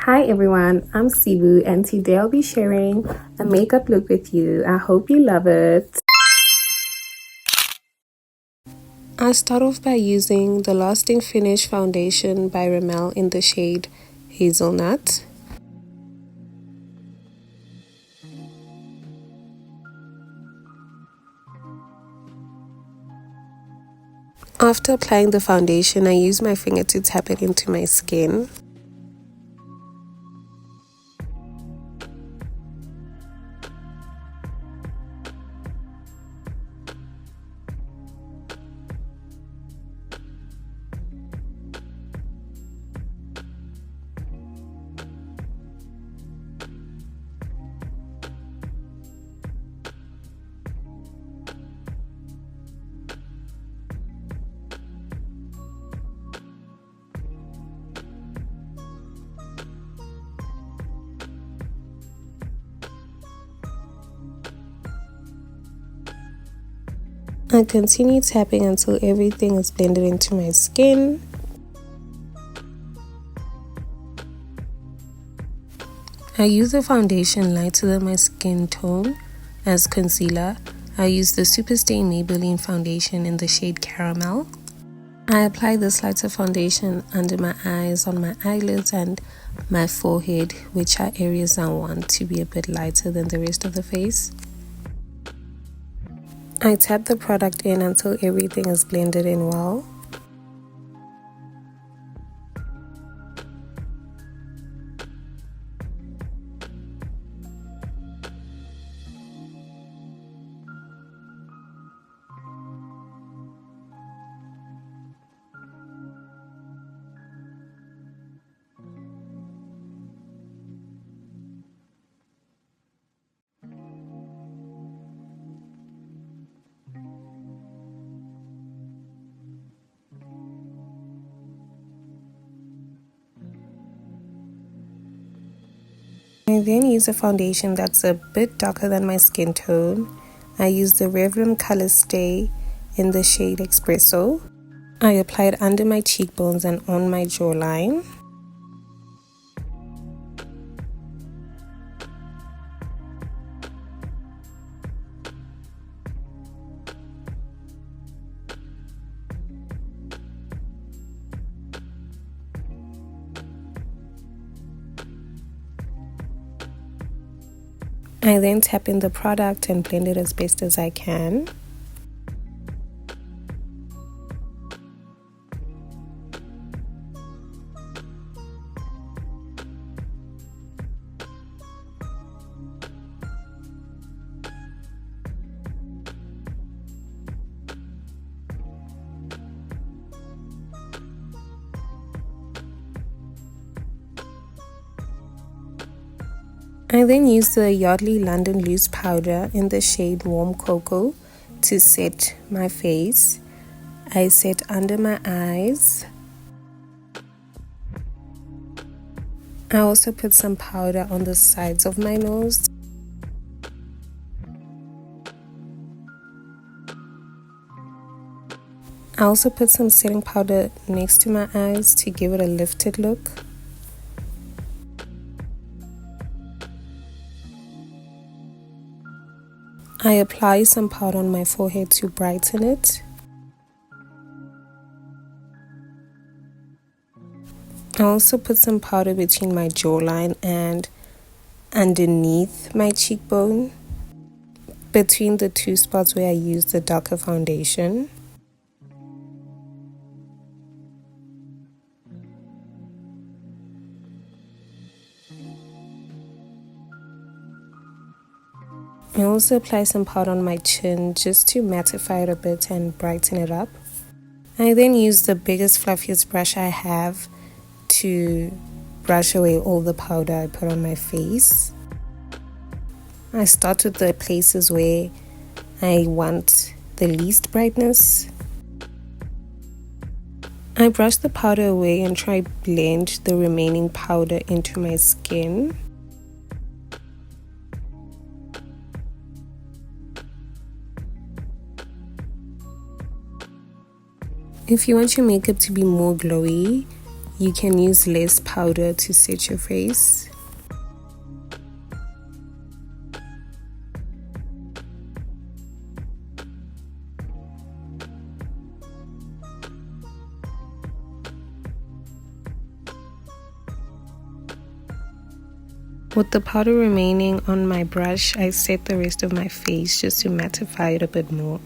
Hi everyone, I'm Sibu and today I'll be sharing a makeup look with you. I hope you love it. I start off by using the Lasting Finish Foundation by Rimmel in the shade Hazelnut. After applying the foundation, I use my finger to tap it into my skin. I continue tapping until everything is blended into my skin. I use a foundation lighter than my skin tone as concealer. I use the Superstay Maybelline foundation in the shade Caramel. I apply this lighter foundation under my eyes, on my eyelids and my forehead, which are areas I want to be a bit lighter than the rest of the face. I tap the product in until everything is blended in well. I then use a foundation that's a bit darker than my skin tone. I use the Revlon Color Stay in the shade Espresso. I apply it under my cheekbones and on my jawline. I then tap in the product and blend it as best as I can. I then use the Yardley London Loose Powder in the shade Warm Cocoa to set my face. I set under my eyes. I also put some powder on the sides of my nose. I also put some setting powder next to my eyes to give it a lifted look. I apply some powder on my forehead to brighten it. I also put some powder between my jawline and underneath my cheekbone, between the two spots where I used the darker foundation. I also apply some powder on my chin just to mattify it a bit and brighten it up. I then use the biggest, fluffiest brush I have to brush away all the powder I put on my face. I start with the places where I want the least brightness. I brush the powder away and try blend the remaining powder into my skin. If you want your makeup to be more glowy, You can use less powder to set your face. With the powder remaining on my brush, I set the rest of my face just to mattify it a bit more.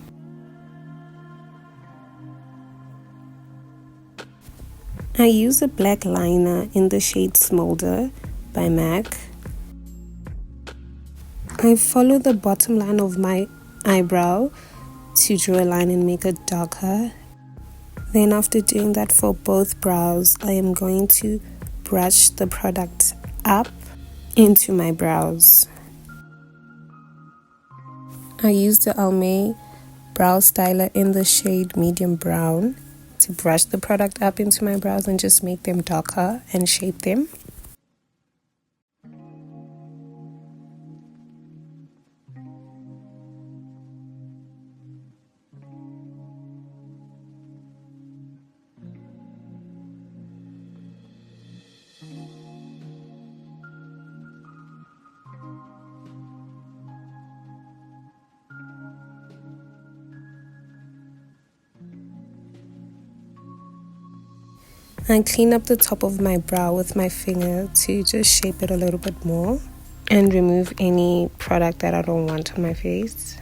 I use a black liner in the shade Smolder by MAC. I follow the bottom line of my eyebrow to draw a line and make it darker. Then after doing that for both brows, I am going to brush the product up into my brows. I use the Almay brow styler in the shade medium brown to brush the product up into my brows and just make them darker and shape them. I clean up the top of my brow with my finger to just shape it a little bit more and remove any product that I don't want on my face.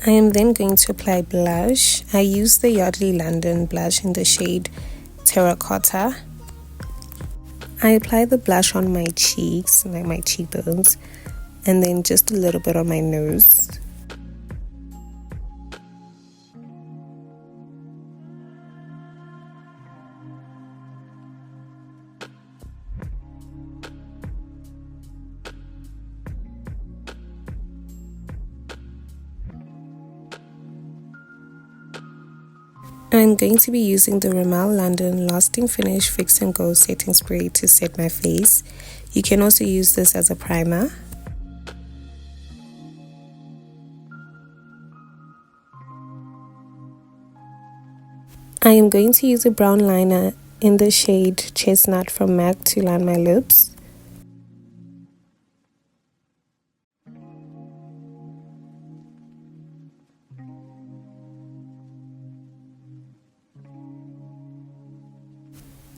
I am then going to apply blush. I use the Yardley London blush in the shade Terracotta. I apply the blush on my cheeks, like my cheekbones, and then just a little bit on my nose. I'm going to be using the Rimmel London Lasting Finish Fix and Go setting spray to set my face. You can also use this as a primer. I am going to use a brown liner in the shade Chestnut from MAC to line my lips.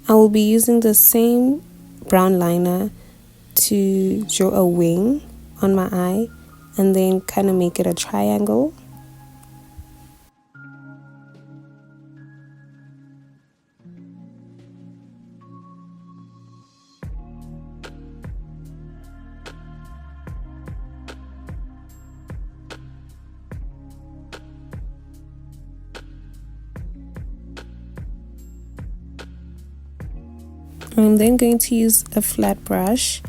I will be using the same brown liner to draw a wing on my eye and then kind of make it a triangle. I'm then going to use a flat brush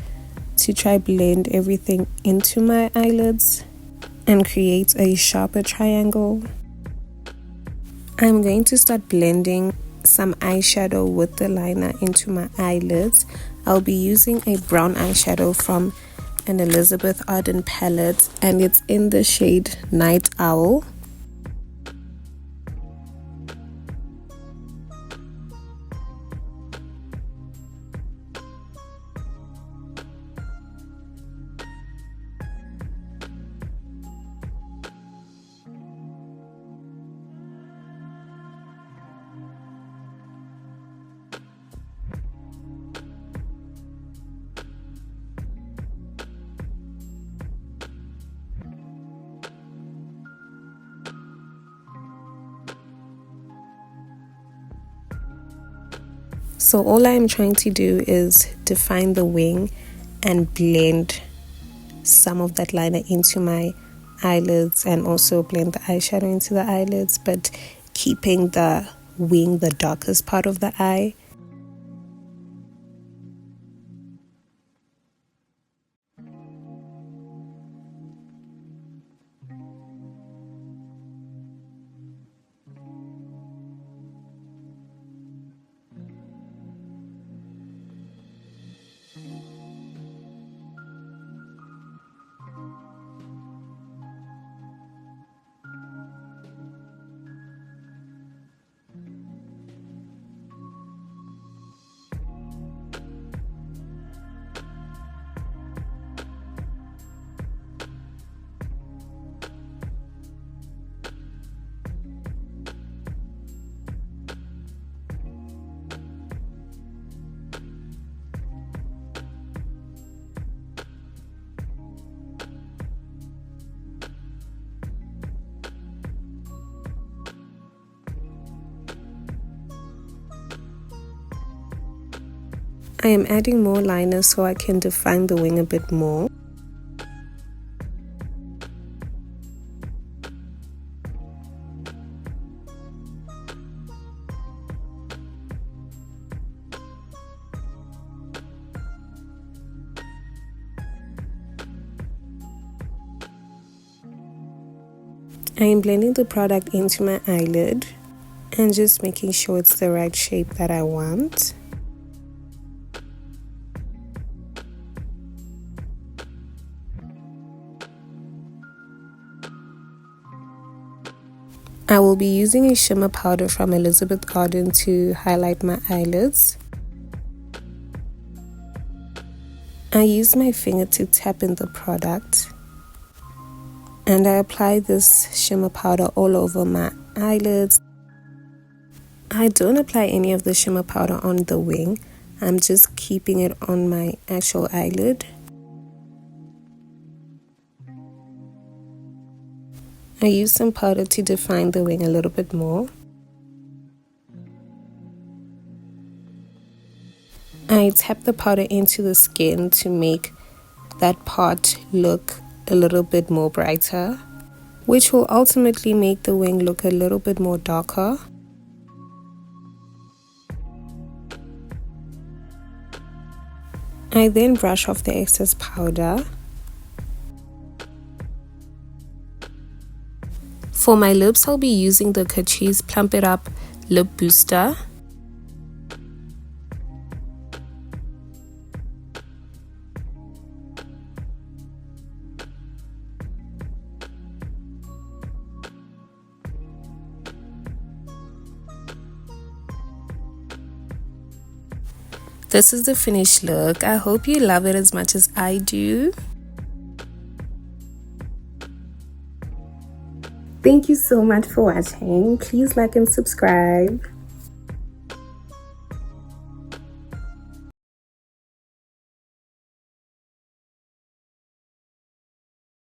to try blend everything into my eyelids and create a sharper triangle. I'm going to start blending some eyeshadow with the liner into my eyelids. I'll be using a brown eyeshadow from an Elizabeth Arden palette and it's in the shade Night Owl. So all I'm trying to do is define the wing and blend some of that liner into my eyelids and also blend the eyeshadow into the eyelids, but keeping the wing the darkest part of the eye. I am adding more liner so I can define the wing a bit more. I am blending the product into my eyelid and just making sure it's the right shape that I want. I will be using a shimmer powder from Elizabeth Arden to highlight my eyelids. I use my finger to tap in the product, and I apply this shimmer powder all over my eyelids. I don't apply any of the shimmer powder on the wing. I'm just keeping it on my actual eyelid. I use some powder to define the wing a little bit more. I tap the powder into the skin to make that part look a little bit more brighter, which will ultimately make the wing look a little bit more darker. I then brush off the excess powder. For my lips, I'll be using the Catrice Plump It Up Lip Booster. This is the finished look. I hope you love it as much as I do. Thank you so much for watching. Please like and subscribe.